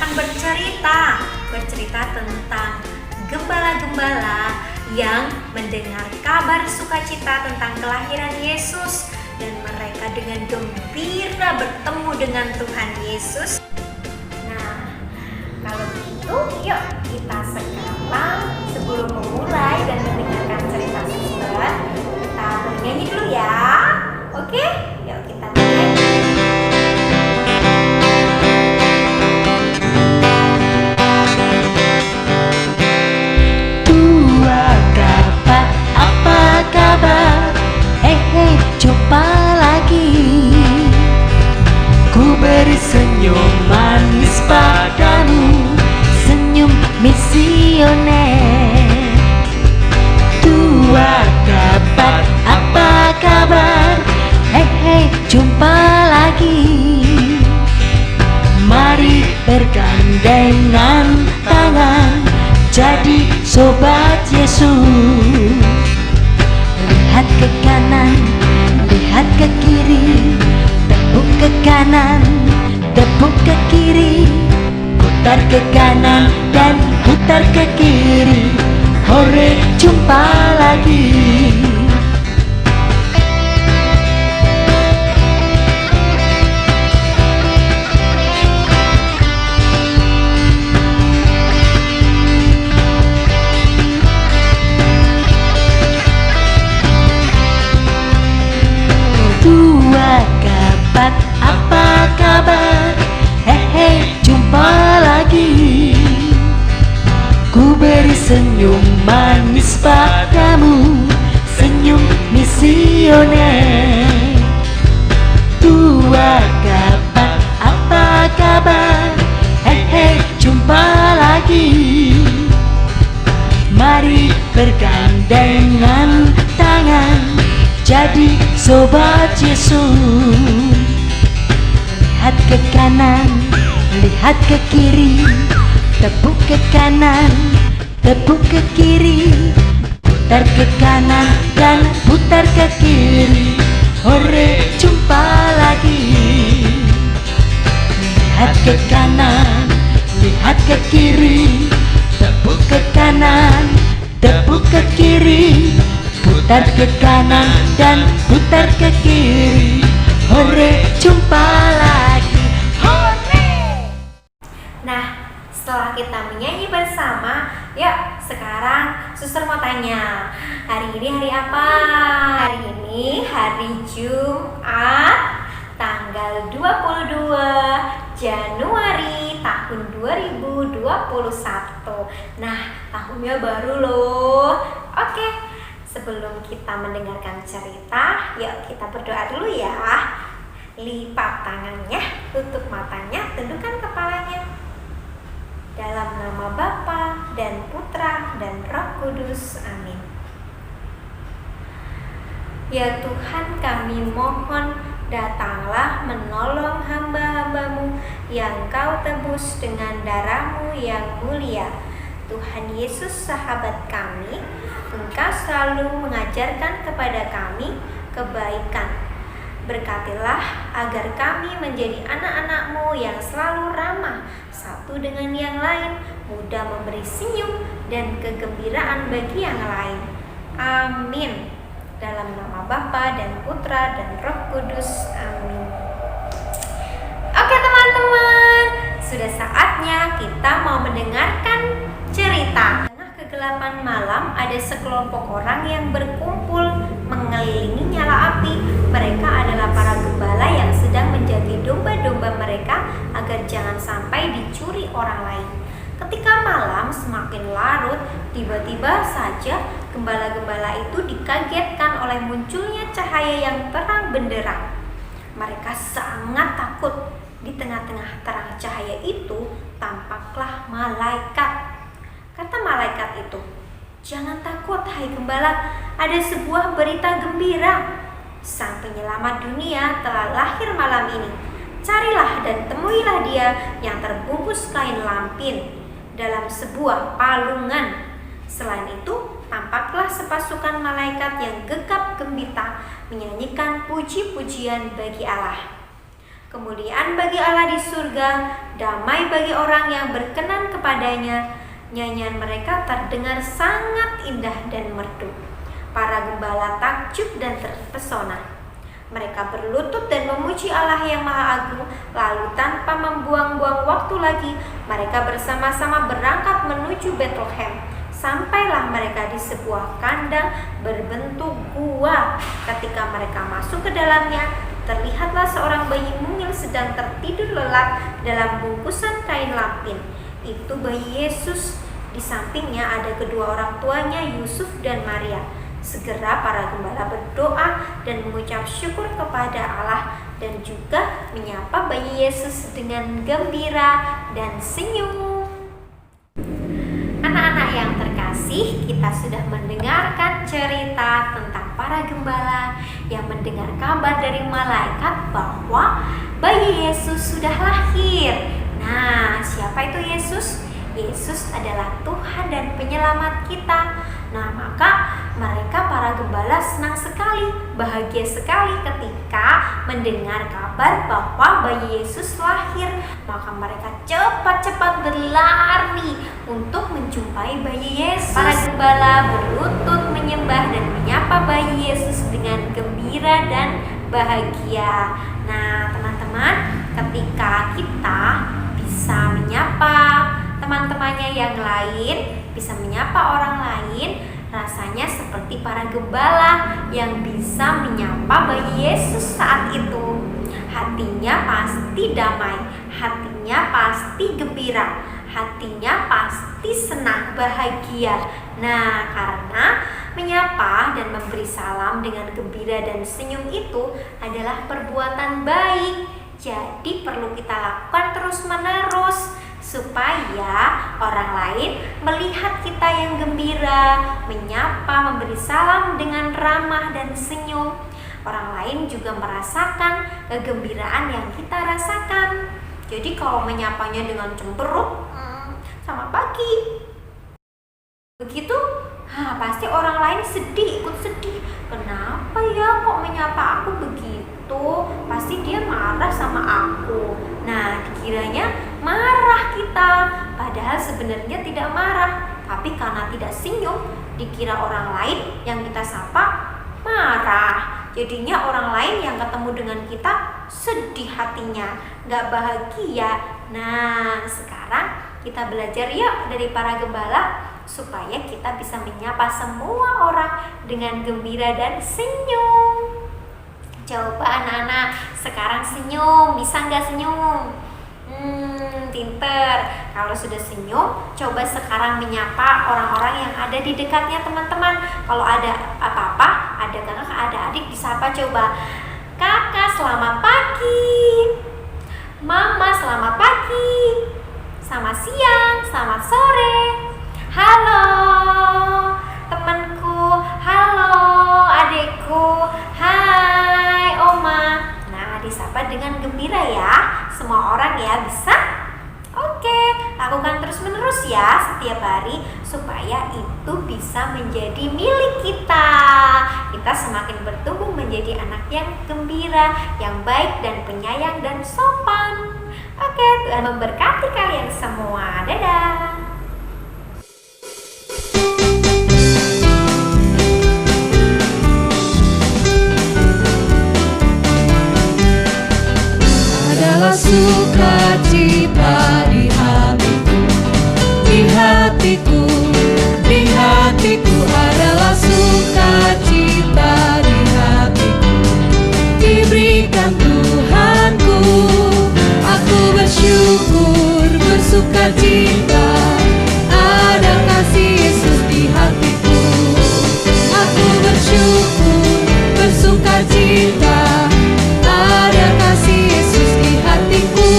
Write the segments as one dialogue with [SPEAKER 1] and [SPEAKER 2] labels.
[SPEAKER 1] akan bercerita tentang gembala-gembala yang mendengar kabar sukacita tentang kelahiran Yesus dan mereka dengan gembira bertemu dengan Tuhan Yesus. Nah, kalau begitu yuk kita sekarang sebelum memulai dan mendengarkan cerita suster, kita bernyanyi dulu ya. Oke? Yuk kita bernyanyi.
[SPEAKER 2] Jumpa lagi, ku beri senyum manis padamu, senyum misioner. Tua dapat apa kabar? Jumpa lagi. Mari bergandengan tangan, jadi sobat Yesus. Lihat ke kanan, lihat ke kiri, tepuk ke kanan, tepuk ke kiri, putar ke kanan dan putar ke kiri. Hore, jumpa lagi. Apa kabar? Jumpa lagi. Ku beri senyum manis padamu, senyum misioner. Tua kabar, apa kabar? Jumpa lagi. Mari bergandengan tangan, jadi sobat Yesus. Lihat ke kanan, lihat ke kiri, tepuk ke kanan, tepuk ke kiri, putar ke kanan dan putar ke kiri. Hore, jumpa lagi. Lihat ke kanan, lihat ke kiri, tepuk ke kanan, tepuk ke kiri, putar ke kanan dan putar ke kiri. Hore, jumpa lagi. Hore.
[SPEAKER 1] Nah, setelah kita menyanyi bersama, yuk sekarang suster mau tanya, hari ini hari apa? Hari ini hari Jumat, tanggal 22 Januari tahun 2021. Nah, tahunnya baru loh. Oke. Sebelum kita mendengarkan cerita, yuk kita berdoa dulu ya. Lipat tangannya, tutup matanya, tundukkan kepalanya. Dalam nama Bapa dan Putra dan Roh Kudus, amin. Ya Tuhan, kami mohon, datanglah menolong hamba-hambamu yang Kau tebus dengan darah-Mu yang mulia. Tuhan Yesus sahabat kami, Engkau selalu mengajarkan kepada kami kebaikan. Berkatilah agar kami menjadi anak-anak-Mu yang selalu ramah satu dengan yang lain, mudah memberi senyum dan kegembiraan bagi yang lain. Amin. Dalam nama Bapa dan Putra dan Roh Kudus, amin. Oke teman-teman, sudah saatnya kita mau mendengarkan cerita. Kegelapan malam, ada sekelompok orang yang berkumpul mengelilingi nyala api. Mereka adalah para gembala yang sedang menjaga domba-domba mereka agar jangan sampai dicuri orang lain. Ketika malam semakin larut, tiba-tiba saja gembala-gembala itu dikagetkan oleh munculnya cahaya yang terang benderang. Mereka sangat takut. Di tengah-tengah terang cahaya itu tampaklah malaikat. Kata malaikat itu, "Jangan takut, hai gembala, ada sebuah berita gembira. Sang penyelamat dunia telah lahir malam ini. Carilah dan temuilah dia yang terbungkus kain lampin dalam sebuah palungan." Selain itu, tampaklah sepasukan malaikat yang gegap gempita menyanyikan puji-pujian bagi Allah. Kemuliaan bagi Allah di surga, damai bagi orang yang berkenan kepadanya. Nyanyian mereka terdengar sangat indah dan merdu. Para gembala takjub dan terpesona. Mereka berlutut dan memuji Allah yang Maha Agung. Lalu tanpa membuang-buang waktu lagi, mereka bersama-sama berangkat menuju Bethlehem. Sampailah mereka di sebuah kandang berbentuk gua. Ketika mereka masuk ke dalamnya, terlihatlah seorang bayi mungil sedang tertidur lelap dalam bungkusan kain lampin. Itu bayi Yesus. Di sampingnya ada kedua orang tuanya, Yusuf dan Maria. Segera para gembala berdoa dan mengucap syukur kepada Allah dan juga menyapa bayi Yesus dengan gembira dan senyum. Anak-anak yang terkasih, kita sudah mendengarkan cerita tentang para gembala yang mendengar kabar dari malaikat bahwa bayi Yesus sudah lahir. Nah, siapa itu Yesus? Yesus adalah Tuhan dan penyelamat kita. Nah, maka mereka para gembala senang sekali, bahagia sekali ketika mendengar kabar bahwa bayi Yesus lahir. Maka mereka cepat-cepat berlari untuk menjumpai bayi Yesus. Para gembala berlutut menyembah dan menyapa bayi Yesus dengan gembira dan bahagia. Nah, teman-teman, ketika kita bisa menyapa teman-temannya yang lain, bisa menyapa orang lain, rasanya seperti para gembala yang bisa menyapa bayi Yesus saat itu. Hatinya pasti damai, hatinya pasti gembira, hatinya pasti senang, bahagia. Nah, karena menyapa dan memberi salam dengan gembira dan senyum itu adalah perbuatan baik. Jadi perlu kita lakukan terus-menerus supaya orang lain melihat kita yang gembira, menyapa, memberi salam dengan ramah dan senyum. Orang lain juga merasakan kegembiraan yang kita rasakan. Jadi kalau menyapanya dengan cemberut, selamat pagi, begitu, pasti orang lain sedih, ikut sedih. Kenapa ya kok menyapa aku begitu? Pasti dia marah sama aku. Nah, dikiranya marah kita, padahal sebenarnya tidak marah. Tapi karena tidak senyum, dikira orang lain yang kita sapa marah. Jadinya orang lain yang ketemu dengan kita sedih hatinya, gak bahagia. Nah, sekarang kita belajar yuk dari para gembala supaya kita bisa menyapa semua orang dengan gembira dan senyum. Coba anak-anak sekarang senyum, bisa nggak senyum? Pinter. Kalau sudah senyum, coba sekarang menyapa orang-orang yang ada di dekatnya teman-teman. Kalau ada apa-apa, ada kakak, ada adik, disapa coba. Kakak selamat pagi, mama selamat pagi, selamat siang, selamat sore, halo temanku, halo adikku, hai oma. Nah, disapa dengan gembira ya, semua orang ya, bisa? Oke, lakukan terus-menerus ya setiap hari supaya itu bisa menjadi milik kita. Kita semakin bertumbuh menjadi anak yang gembira, yang baik dan penyayang dan sopan. Oke, Tuhan memberkati kalian semua. Dadah.
[SPEAKER 2] Adalah sukacita di hatiku, di hatiku, di hatiku adalah sukacita di hatiku, diberikan Tuhanku. Aku bersyukur, bersukacita, ada kasih Yesus di hatiku. Aku bersyukur, bersukacita, ada kasih Yesus di hatiku.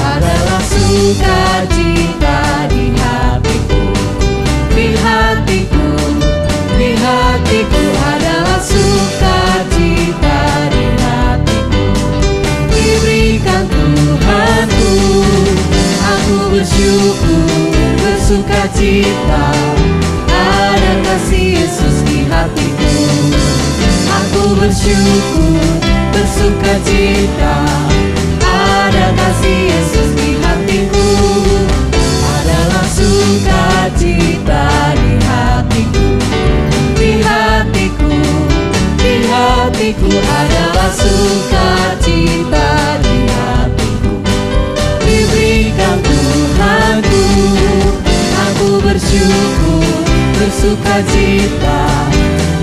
[SPEAKER 2] Adalah sukacita di hatiku, di hatiku, di hatiku adalah sukacita di hatiku, diberikan Tuhanku. Aku bersyukur, bersukacita, ada kasih Yesus di hatiku. Aku bersyukur, bersukacita. Ada kasih Yesus di hatiku, adalah sukacita di hatiku. Di hatiku, di hatiku adalah sukacita di hatiku. Diberikan Tuhanku, aku bersyukur, bersukacita.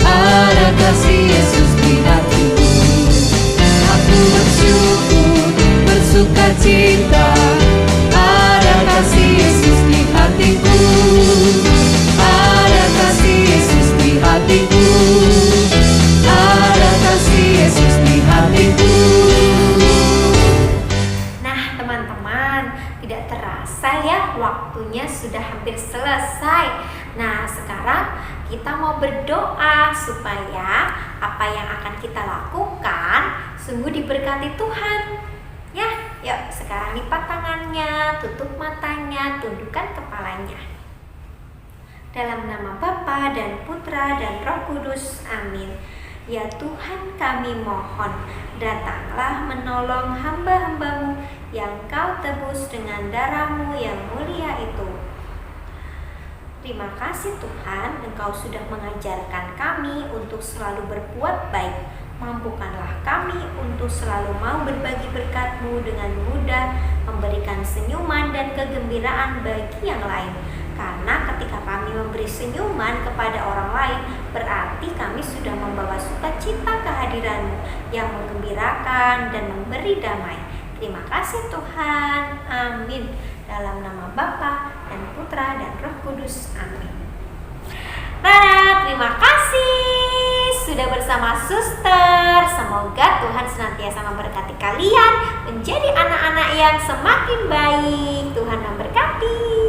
[SPEAKER 2] Ada kasih Yesus di hatiku, aku bersyukur, bersukacita. Ada kasih Yesus di hatiku, ada kasih Yesus di hatiku, ada kasih Yesus di hatiku.
[SPEAKER 1] Nah teman-teman, tidak terasa ya waktunya sudah hampir selesai. Nah sekarang kita mau berdoa supaya apa yang akan kita lakukan sungguh diberkati Tuhan. Ya, yuk sekarang lipat tangannya, tutup matanya, tundukkan kepalanya. Dalam nama Bapa dan Putra dan Roh Kudus, amin. Ya Tuhan, kami mohon, datanglah menolong hamba-hambamu yang Kau tebus dengan darah-Mu yang mulia itu. Terima kasih Tuhan, Engkau sudah mengajarkan kami untuk selalu berbuat baik. Mampukanlah kami untuk selalu mau berbagi berkat-Mu dengan mudah, memberikan senyuman dan kegembiraan bagi yang lain. Karena ketika kami memberi senyuman kepada orang lain, berarti kami sudah membawa sukacita kehadiran-Mu yang menggembirakan dan memberi damai. Terima kasih Tuhan, amin. Dalam nama Bapa dan Putra dan Roh Kudus, amin. Rara, terima kasih sudah bersama suster. Semoga Tuhan senantiasa memberkati kalian menjadi anak-anak yang semakin baik. Tuhan memberkati.